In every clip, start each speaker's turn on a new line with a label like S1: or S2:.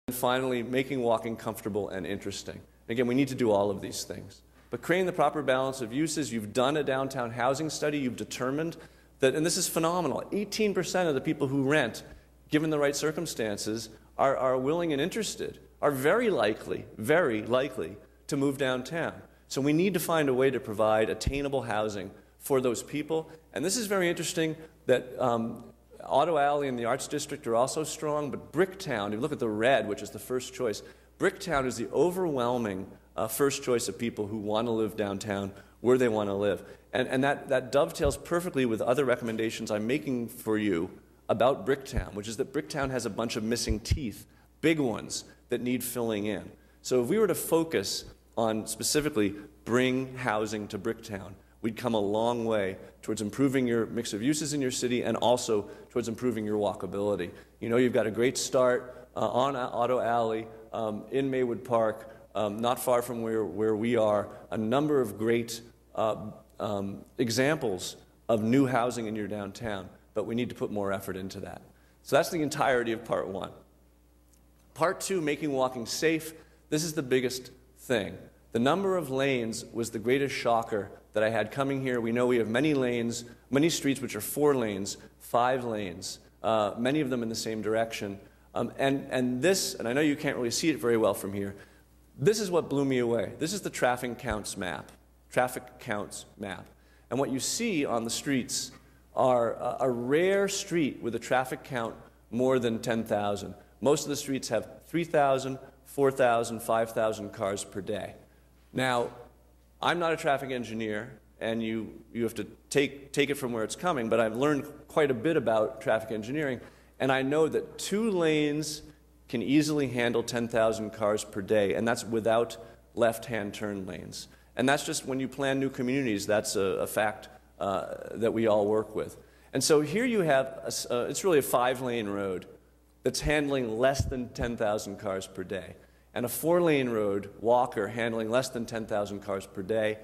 S1: And finally, making walking comfortable and interesting. Again, we need to do all of these things. But creating the proper balance of uses, you've done a downtown housing study, you've determined that, and this is phenomenal, 18% of the people who rent, given the right circumstances, are willing and interested, are very likely to move downtown. So we need to find a way to provide attainable housing for those people. And this is very interesting that Auto Alley and the Arts District are also strong, but Bricktown, if you look at the red, which is the first choice, Bricktown is the overwhelming first choice of people who want to live downtown, where they want to live. And that dovetails perfectly with other recommendations I'm making for you about Bricktown, which is that Bricktown has a bunch of missing teeth, big ones, that need filling in. So if we were to focus on specifically bring housing to Bricktown, we'd come a long way towards improving your mix of uses in your city and also towards improving your walkability. You know, you've got a great start on Auto Alley, in Maywood Park, not far from where we are, a number of great examples of new housing in your downtown, but we need to put more effort into that. So that's the entirety of part one. Part two, making walking safe. This is the biggest thing. The number of lanes was the greatest shocker that I had coming here. We know we have many lanes, many streets which are 4 lanes, 5 lanes, many of them in the same direction. And this, and I know you can't really see it very well from here, this is what blew me away. This is the traffic counts map. And what you see on the streets are a rare street with a traffic count more than 10,000. Most of the streets have 3,000, 4,000, 5,000 cars per day. Now, I'm not a traffic engineer, and you have to take it from where it's coming, but I've learned quite a bit about traffic engineering, and I know that 2 lanes can easily handle 10,000 cars per day, and that's without left-hand turn lanes. And that's just when you plan new communities, that's a fact that we all work with. And so here you have, it's really a 5-lane road that's handling less than 10,000 cars per day, and a 4-lane road, Walker, handling less than 10,000 cars per day.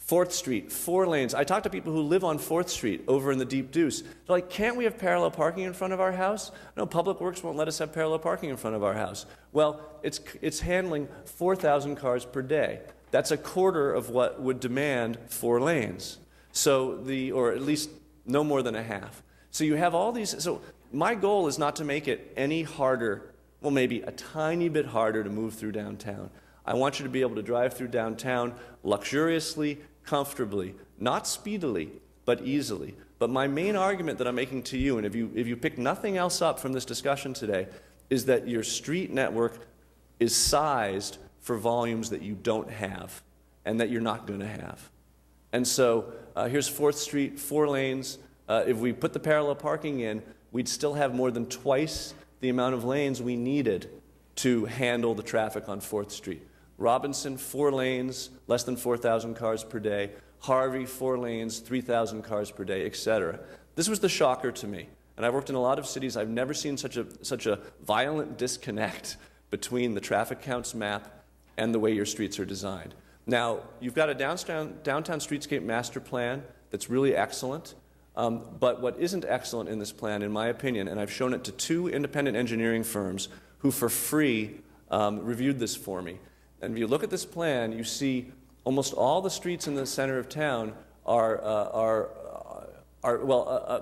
S1: 4th Street, 4 lanes. I talk to people who live on 4th Street over in the Deep Deuce. They're like, can't we have parallel parking in front of our house? No, Public Works won't let us have parallel parking in front of our house. Well, it's handling 4,000 cars per day. That's a quarter of what would demand 4 lanes. So or at least no more than a half. So you have all these, so my goal is not to make it any harder, well, maybe a tiny bit harder to move through downtown. I want you to be able to drive through downtown luxuriously, comfortably, not speedily, but easily. But my main argument that I'm making to you, and if you pick nothing else up from this discussion today, is that your street network is sized for volumes that you don't have and that you're not going to have. And so here's 4th Street, 4 lanes. If we put the parallel parking in, we'd still have more than twice the amount of lanes we needed to handle the traffic on 4th Street. Robinson, 4 lanes, less than 4,000 cars per day. Harvey, 4 lanes, 3,000 cars per day, etc. This was the shocker to me. And I've worked in a lot of cities. I've never seen such a violent disconnect between the traffic counts map and the way your streets are designed. Now, you've got a downtown streetscape master plan that's really excellent. But what isn't excellent in this plan, in my opinion, and I've shown it to 2 independent engineering firms who for free reviewed this for me. And if you look at this plan, you see almost all the streets in the center of town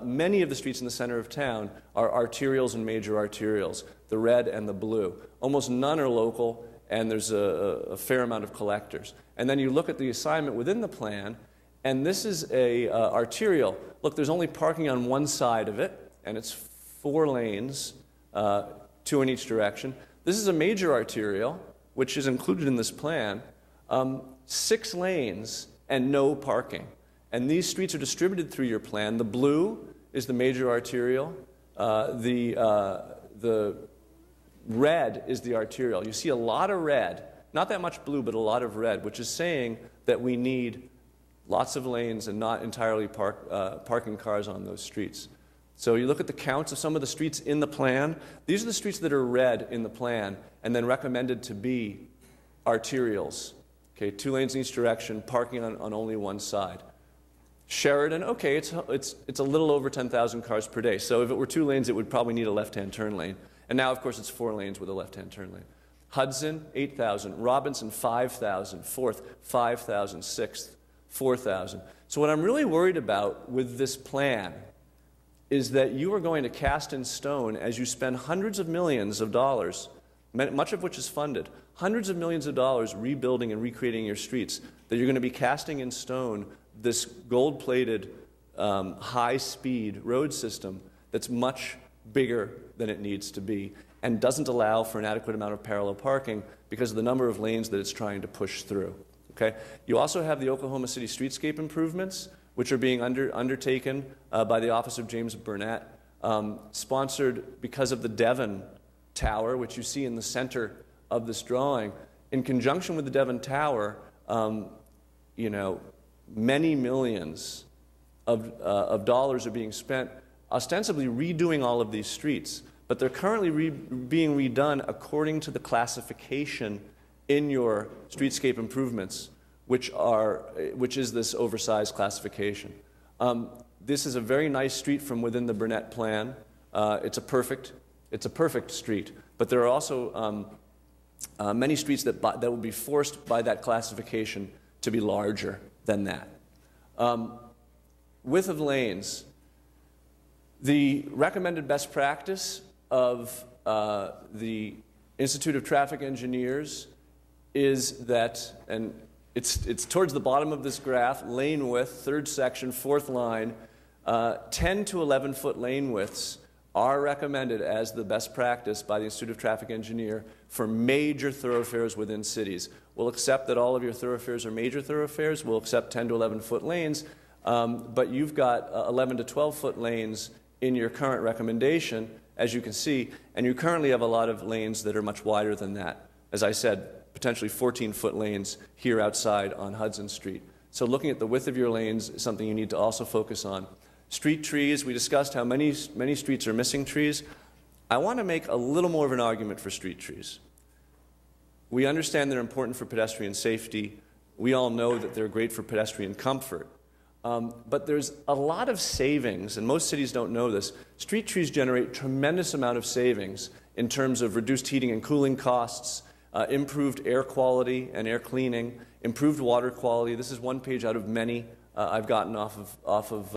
S1: many of the streets in the center of town are arterials and major arterials, the red and the blue. Almost none are local, and there's a fair amount of collectors. And then you look at the assignment within the plan, and this is a arterial. Look, there's only parking on one side of it, and it's 4 lanes, 2 in each direction. This is a major arterial, which is included in this plan, 6 lanes and no parking. And these streets are distributed through your plan. The blue is the major arterial. The red is the arterial. You see a lot of red, not that much blue, but a lot of red, which is saying that we need lots of lanes and not entirely parking cars on those streets. So you look at the counts of some of the streets in the plan. These are the streets that are red in the plan and then recommended to be arterials. Okay, 2 lanes in each direction, parking on only one side. Sheridan, okay, it's a little over 10,000 cars per day. So if it were 2 lanes, it would probably need a left-hand turn lane. And now, of course, it's 4 lanes with a left-hand turn lane. Hudson, 8,000. Robinson, 5,000. Fourth, 5,000. Sixth, 4,000. So what I'm really worried about with this plan is that you are going to cast in stone, as you spend hundreds of millions of dollars, much of which is funded, hundreds of millions of dollars rebuilding and recreating your streets, that you're going to be casting in stone this gold-plated, high-speed road system that's much bigger than it needs to be and doesn't allow for an adequate amount of parallel parking because of the number of lanes that it's trying to push through. Okay? You also have the Oklahoma City streetscape improvements, which are being undertaken by the Office of James Burnett, sponsored because of the Devon Tower, which you see in the center of this drawing. In conjunction with the Devon Tower, many millions of dollars are being spent ostensibly redoing all of these streets, but they're currently being redone according to the classification in your streetscape improvements, which is this oversized classification. This is a very nice street from within the Burnett plan. It's a perfect street, but there are also many streets that will be forced by that classification to be larger than that. Width of lanes. The recommended best practice of the Institute of Traffic Engineers is that, and it's towards the bottom of this graph, lane width, third section, fourth line, 10 to 11 foot lane widths are recommended as the best practice by the Institute of Traffic Engineer for major thoroughfares within cities. We'll accept that all of your thoroughfares are major thoroughfares. We'll accept 10 to 11 foot lanes, but you've got 11 to 12 foot lanes in your current recommendation, as you can see, and you currently have a lot of lanes that are much wider than that. As I said, potentially 14-foot lanes here outside on Hudson Street. So looking at the width of your lanes is something you need to also focus on. Street trees, we discussed how many streets are missing trees. I want to make a little more of an argument for street trees. We understand they're important for pedestrian safety. We all know that they're great for pedestrian comfort. But there's a lot of savings, and most cities don't know this. Street trees generate tremendous amount of savings in terms of reduced heating and cooling costs, improved air quality and air cleaning, improved water quality. This is one page out of many I've gotten off of